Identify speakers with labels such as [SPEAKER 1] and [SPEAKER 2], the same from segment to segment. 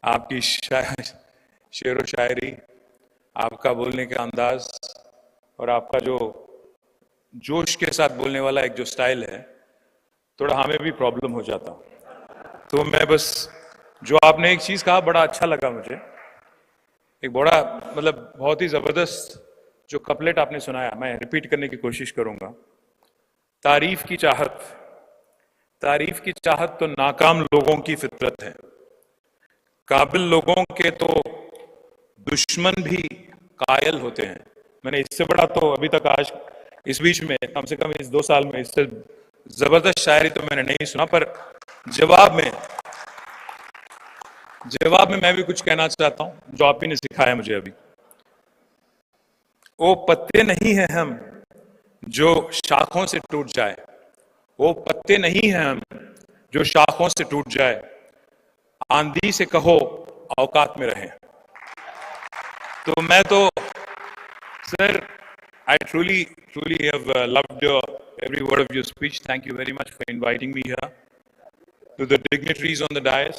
[SPEAKER 1] आपकी शेर व शायरी, आपका बोलने का अंदाज और आपका जो जोश के साथ बोलने वाला एक जो स्टाइल है, थोड़ा हमें भी प्रॉब्लम हो जाता। तो मैं बस, जो आपने एक चीज कहा बड़ा अच्छा लगा मुझे, एक बड़ा मतलब बहुत ही जबरदस्त जो कपलेट आपने सुनाया, मैं रिपीट करने की कोशिश करूंगा। तारीफ की चाहत, तारीफ की चाहत तो नाकाम लोगों की फितरत है, काबिल लोगों के तो दुश्मन भी कायल होते हैं। मैंने इससे बड़ा तो अभी तक आज इस बीच में, कम से कम इस 2 साल में, इससे जबरदस्त शायरी तो मैंने नहीं सुना। पर जवाब में मैं भी कुछ कहना चाहता हूं जो आप ही ने सिखाया मुझे अभी। वो पत्ते नहीं है हम जो शाखों से टूट जाए, वो पत्ते नहीं है हम जो शाखों से टूट जाए, आंधी से कहो औकात में रहे। तो मैं तो sir, I truly have loved every word of your speech. Thank you very much for inviting me here. To the dignitaries on the dais,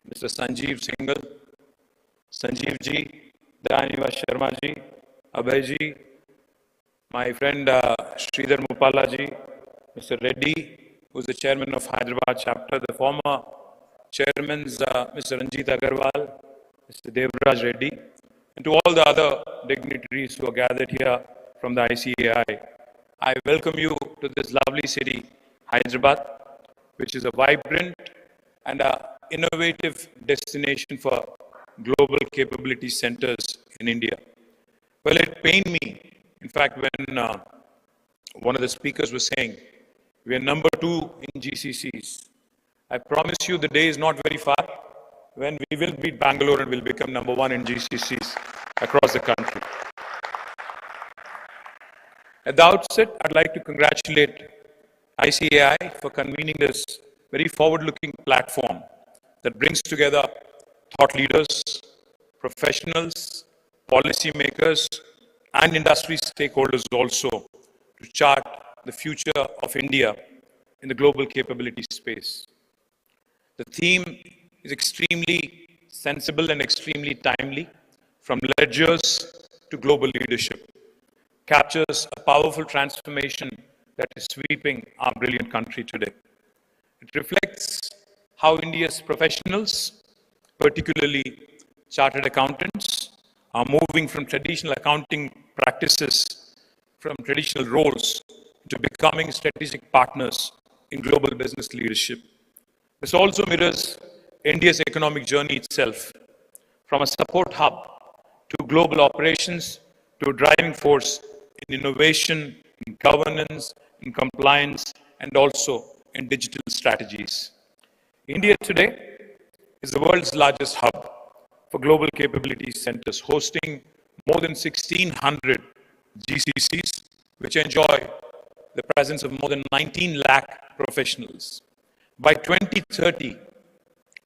[SPEAKER 1] Mr. Sanjeev Singhal, Sanjeev ji, Daniva Sharma ji, Abhay ji, my friend Sridhar Mupala ji, Mr. Reddy, who is the chairman of Hyderabad chapter, the former chairman, Mr. Ranjit Agarwal, Mr. Devraj Reddy, and to all the other dignitaries who are gathered here from the ICAI. I welcome you to this lovely city, Hyderabad, which is a vibrant and a innovative destination for global capability centers in India. Well, it pained me, in fact, when one of the speakers was saying, we are number 2 in GCCs. I promise you the day is not very far when we will beat Bangalore and will become number 1 in GCCs across the country. At the outset, I'd like to congratulate ICAI for convening this very forward-looking platform that brings together thought leaders, professionals, policymakers, and industry stakeholders also to chart the future of India in the global capability space. The theme is extremely sensible and extremely timely, from ledgers to global leadership, captures a powerful transformation that is sweeping our brilliant country today. It reflects how India's professionals, particularly chartered accountants, are moving from traditional accounting practices, from traditional roles, to becoming strategic partners in global business leadership. This also mirrors India's economic journey itself, from a support hub to global operations to a driving force in innovation, in governance, in compliance, and also in digital strategies. India today is the world's largest hub for global capability centers, hosting more than 1,600 GCCs, which enjoy the presence of more than 19 lakh professionals. By 2030,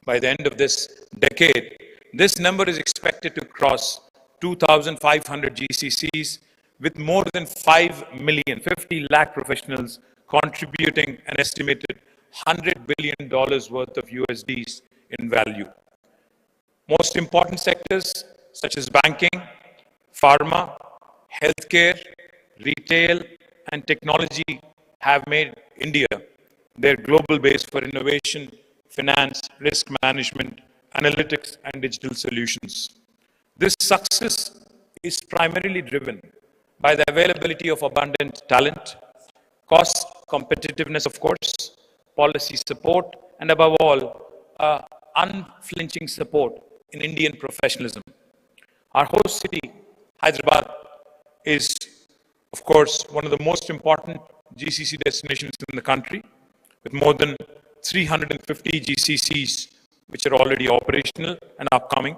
[SPEAKER 1] by the end of this decade, this number is expected to cross 2,500 GCCs with more than 5 million, 50 lakh professionals contributing an estimated $100 billion worth of USDs in value. Most important sectors such as banking, pharma, healthcare, retail, and technology have made India their global base for innovation, finance, risk management, analytics, and digital solutions. This success is primarily driven by the availability of abundant talent, cost competitiveness, of course, policy support, and above all, unflinching support in Indian professionalism. Our host city, Hyderabad, is, of course, one of the most important GCC destinations in the country, with more than 350 GCCs which are already operational and upcoming.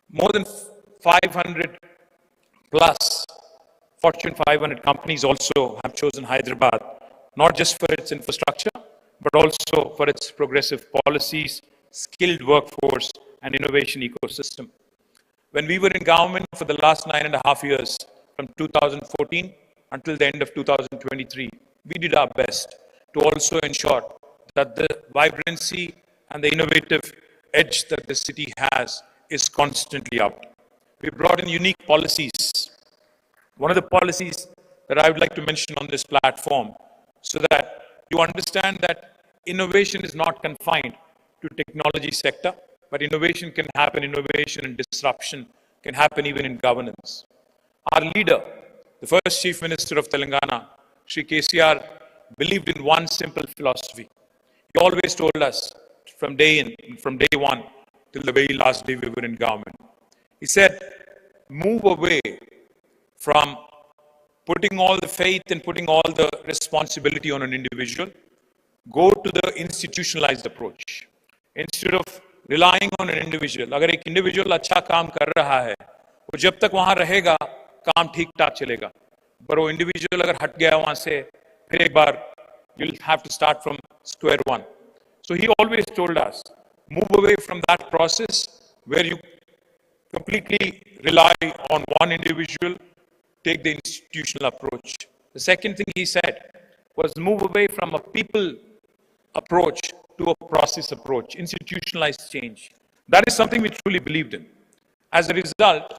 [SPEAKER 1] More than 500 plus Fortune 500 companies also have chosen Hyderabad, not just for its infrastructure, but also for its progressive policies, skilled workforce, and innovation ecosystem. When we were in government for the last 9.5 years, from 2014 until the end of 2023, we did our best to also ensure that the vibrancy and the innovative edge that the city has is constantly out. We brought in unique policies. One of the policies that I would like to mention on this platform, so that you understand that innovation is not confined to technology sector, but innovation can happen, innovation and disruption can happen even in governance. Our leader, the first Chief Minister of Telangana, Shri KCR, believed in one simple philosophy. He always told us from day one till the very last day we were in government. He said, move away from putting all the faith and putting all the responsibility on an individual. Go to the institutionalized approach. Instead of relying on an individual, अगर एक individual अच्छा काम कर रहा है, वो जब तक वहाँ रहेगा, काम ठीक ठाक चलेगा. पर वो individual अगर हट गया वहाँ से, फिर एक बार you'll have to start from square one. So he always told us, move away from that process where you completely rely on one individual, take the institutional approach. The second thing he said was move away from a people approach to a process approach, institutionalized change. That is something we truly believed in. As a result,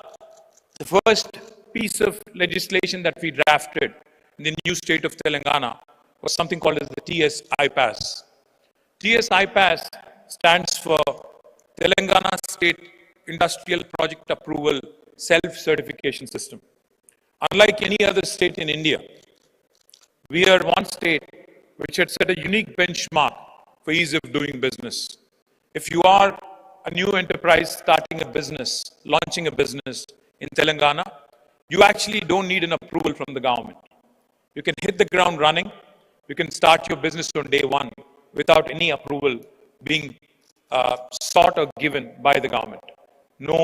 [SPEAKER 1] the first piece of legislation that we drafted in the new state of Telangana was something called as the TS IPAS. TS IPAS stands for Telangana State Industrial Project Approval Self-Certification System. Unlike any other state in India, we are one state which had set a unique benchmark for ease of doing business. If you are a new enterprise starting a business, launching a business in Telangana, you actually don't need an approval from the government. You can hit the ground running. You can start your business on day one without any approval being sought or given by the government. No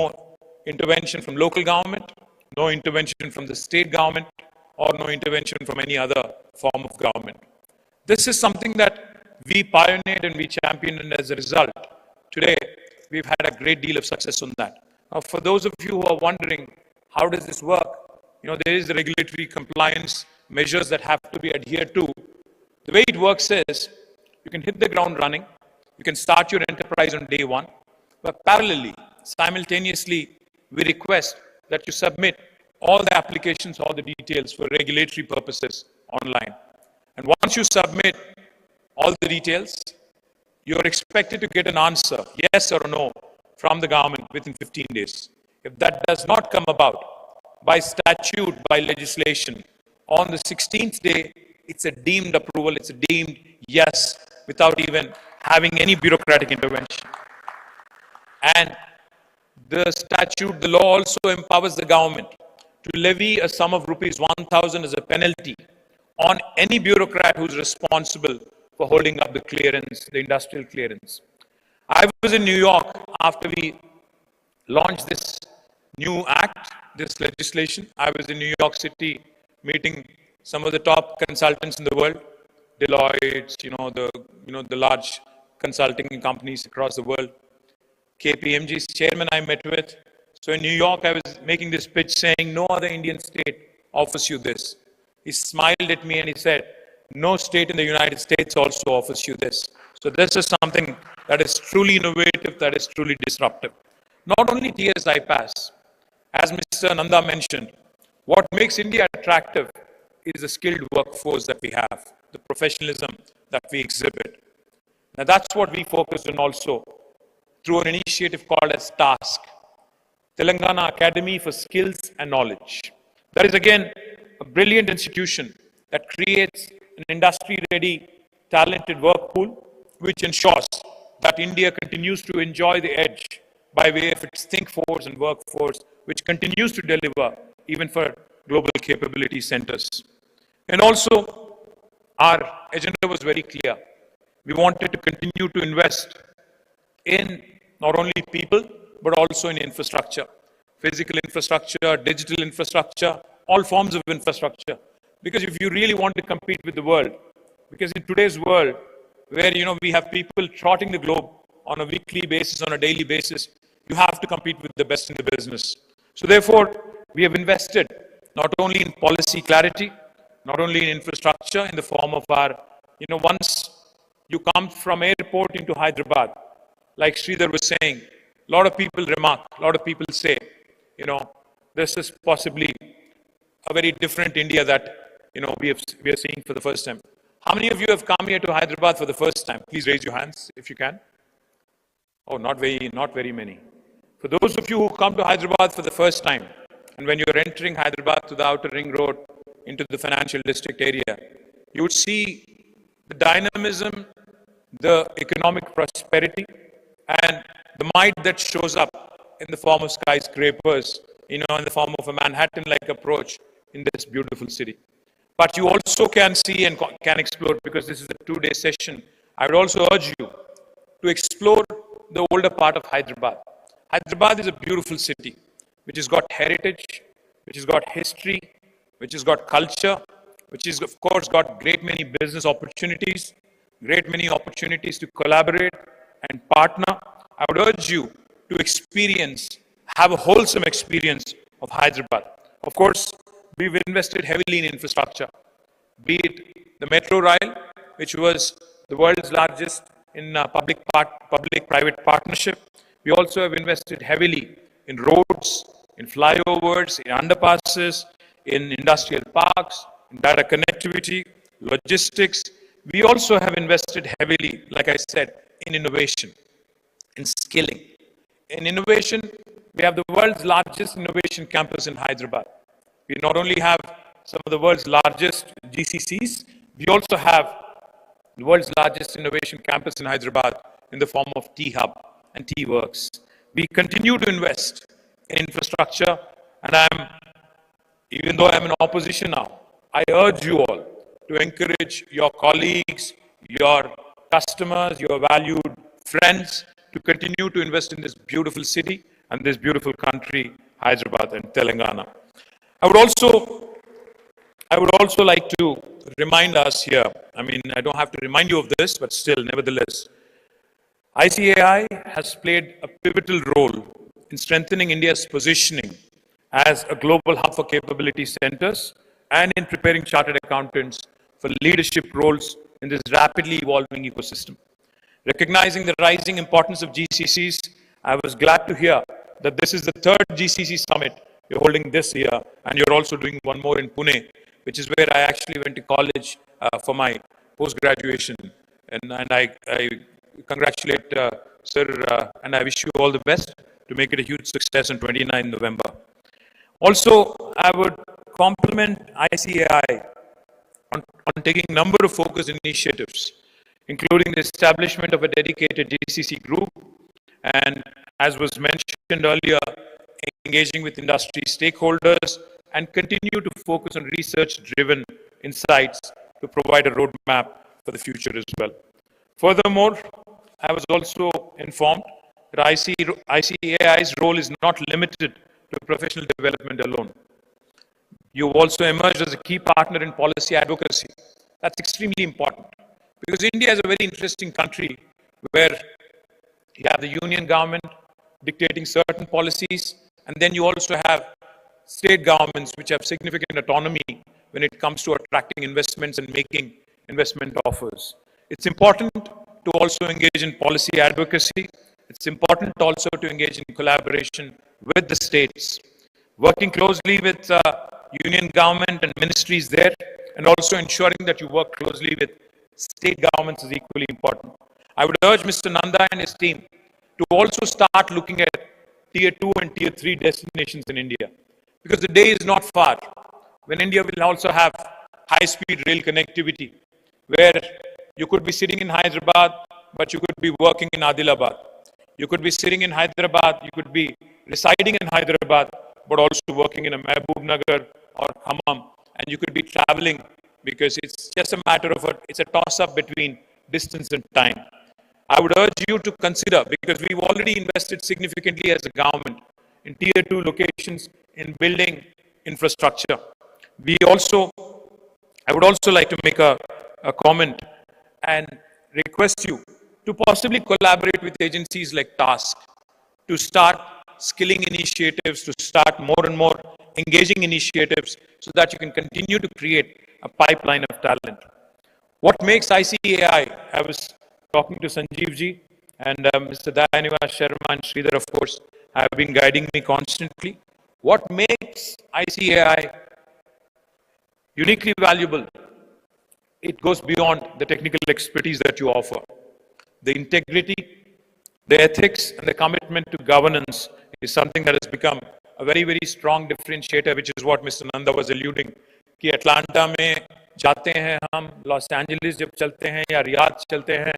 [SPEAKER 1] intervention from local government, no intervention from the state government, or no intervention from any other form of government. This is something that we pioneered and we championed, and as a result, today we've had a great deal of success on that. Now, for those of you who are wondering, how does this work? There is the regulatory compliance measures that have to be adhered to. The way it works is, you can hit the ground running, you can start your enterprise on day one, but parallelly, simultaneously, we request that you submit all the applications, all the details for regulatory purposes online. And once you submit all the details, you're expected to get an answer, yes or no, from the government within 15 days. If that does not come about, by statute, by legislation, on the 16th day, it's a deemed approval, it's a deemed yes, without even having any bureaucratic intervention. And the statute, the law also empowers the government to levy a sum of rupees 1,000 as a penalty on any bureaucrat who's responsible for holding up the clearance, the industrial clearance. I was in New York after we launched this new act, this legislation. I was in New York City meeting some of the top consultants in the world, Deloitte, the large consulting companies across the world. KPMG's chairman I met with. So in New York, I was making this pitch saying, no other Indian state offers you this. He smiled at me and he said, no state in the United States also offers you this. So this is something that is truly innovative, that is truly disruptive. Not only TS IPAS, as Mr. Nanda mentioned, what makes India attractive is the skilled workforce that we have, the professionalism that we exhibit. Now that's what we focused on also through an initiative called as TASK, Telangana Academy for Skills and Knowledge. That is again a brilliant institution that creates an industry-ready, talented work pool, which ensures that India continues to enjoy the edge by way of its think force and workforce, which continues to deliver even for global capability centers. And also, our agenda was very clear. We wanted to continue to invest in not only people, but also in infrastructure, physical infrastructure, digital infrastructure, all forms of infrastructure. Because if you really want to compete with the world, because in today's world, where we have people trotting the globe on a weekly basis, on a daily basis, you have to compete with the best in the business. So therefore, we have invested not only in policy clarity, not only in infrastructure in the form of our, once you come from airport into Hyderabad, like Sridhar was saying, a lot of people remark, a lot of people say, you know, this is possibly a very different India that, we are seeing for the first time. How many of you have come here to Hyderabad for the first time? Please raise your hands if you can. Oh, not very many. For those of you who come to Hyderabad for the first time, and when you're entering Hyderabad to the outer ring road into the financial district area, you would see the dynamism, the economic prosperity, and the might that shows up in the form of skyscrapers, in the form of a Manhattan-like approach in this beautiful city. But you also can see and can explore, because this is a two-day session, I would also urge you to explore the older part of Hyderabad. Hyderabad is a beautiful city, which has got heritage, which has got history, which has got culture, which is of course got great many business opportunities, great many opportunities to collaborate and partner. I would urge you to have a wholesome experience of Hyderabad. Of course, we've invested heavily in infrastructure, be it the metro rail, which was the world's largest in public-private partnership. We also have invested heavily in roads, in flyovers, in underpasses, in industrial parks, in data connectivity, logistics. We also have invested heavily, like I said, in innovation, in skilling. In innovation, we have the world's largest innovation campus in Hyderabad. We not only have some of the world's largest GCCs, we also have the world's largest innovation campus in Hyderabad in the form of T-Hub and T-Works. We continue to invest in infrastructure, and even though I'm in opposition now, I urge you all to encourage your colleagues, your customers, your valued friends to continue to invest in this beautiful city and this beautiful country, Hyderabad and Telangana. I would also like to remind us here, I don't have to remind you of this, but still, nevertheless, ICAI has played a pivotal role in strengthening India's positioning as a global hub for capability centers and in preparing chartered accountants for leadership roles in this rapidly evolving ecosystem. Recognizing the rising importance of GCCs, I was glad to hear that this is the third GCC Summit you're holding this year, and you're also doing one more in Pune, which is where I actually went to college for my post-graduation. And I congratulate Sir, and I wish you all the best to make it a huge success on 29 November. Also, I would compliment ICAI on taking a number of focused initiatives, including the establishment of a dedicated GCC group, and as was mentioned earlier, engaging with industry stakeholders, and continue to focus on research-driven insights to provide a roadmap for the future as well. Furthermore, I was also informed that ICAI's role is not limited to professional development alone. You've also emerged as a key partner in policy advocacy. That's extremely important, because India is a very interesting country where you have the union government dictating certain policies, and then you also have state governments which have significant autonomy when it comes to attracting investments and making investment offers. It's important to also engage in policy advocacy. It's important also to engage in collaboration with the states, working closely with union government and ministries there, and also ensuring that you work closely with state governments is equally important. I would urge Mr. Nanda and his team to also start looking at Tier 2 and Tier 3 destinations in India, because the day is not far when India will also have high-speed rail connectivity, where you could be sitting in Hyderabad, but you could be working in Adilabad. You could be sitting in Hyderabad, you could be residing in Hyderabad, but also working in a Mehboob Nagar or Hammam, and you could be traveling, because it's just a matter of it's a toss-up between distance and time. I would urge you to consider, because we've already invested significantly as a government in Tier 2 locations in building infrastructure. I would also like to make a comment and request you to possibly collaborate with agencies like TASK to start skilling initiatives, to start more and more engaging initiatives, so that you can continue to create a pipeline of talent. What makes ICAI, I was talking to Sanjeev ji, and Mr. Dayanivas Sharma and Sridhar, of course, have been guiding me constantly. What makes ICAI uniquely valuable? It goes beyond the technical expertise that you offer. The integrity, the ethics, and the commitment to governance is something that has become a very, very strong differentiator, which is what Mr. Nanda was alluding. कि Atlanta में जाते हैं हम, Los Angeles जब चलते हैं या Riyadh चलते हैं,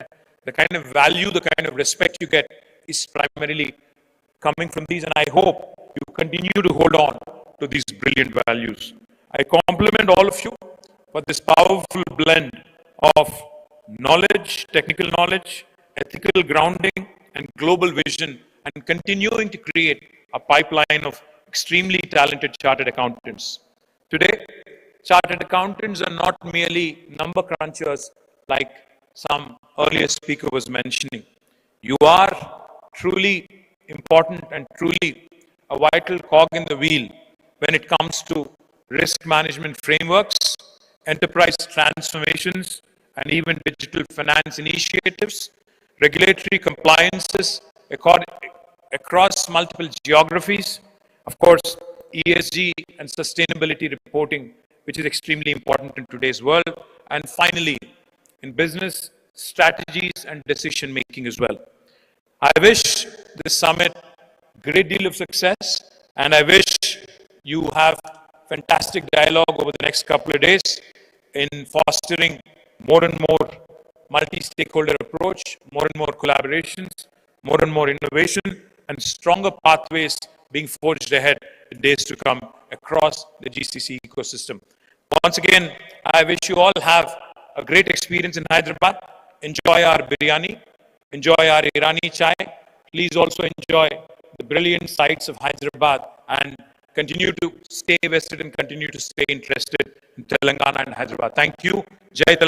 [SPEAKER 1] the kind of value, the kind of respect you get is primarily coming from these, and I hope you continue to hold on to these brilliant values. I compliment all of you for this powerful blend of knowledge, technical knowledge, ethical grounding, and global vision, and continuing to create a pipeline of extremely talented chartered accountants. Today, chartered accountants are not merely number crunchers like some earlier speaker was mentioning. You are truly important and truly a vital cog in the wheel when it comes to risk management frameworks, enterprise transformations, and even digital finance initiatives, regulatory compliances across multiple geographies, of course, ESG and sustainability reporting, which is extremely important in today's world, and finally, in business strategies and decision making as well. I wish this summit a great deal of success, and I wish you have fantastic dialogue over the next couple of days in fostering more and more multi-stakeholder approach, more and more collaborations, more and more innovation, and stronger pathways being forged ahead in days to come across the GCC ecosystem. Once again, I wish you all have a great experience in Hyderabad. Enjoy our biryani, enjoy our Irani chai. Please also enjoy the brilliant sights of Hyderabad and continue to stay vested and continue to stay interested in Telangana and Hyderabad. Thank you. Jai Telangana.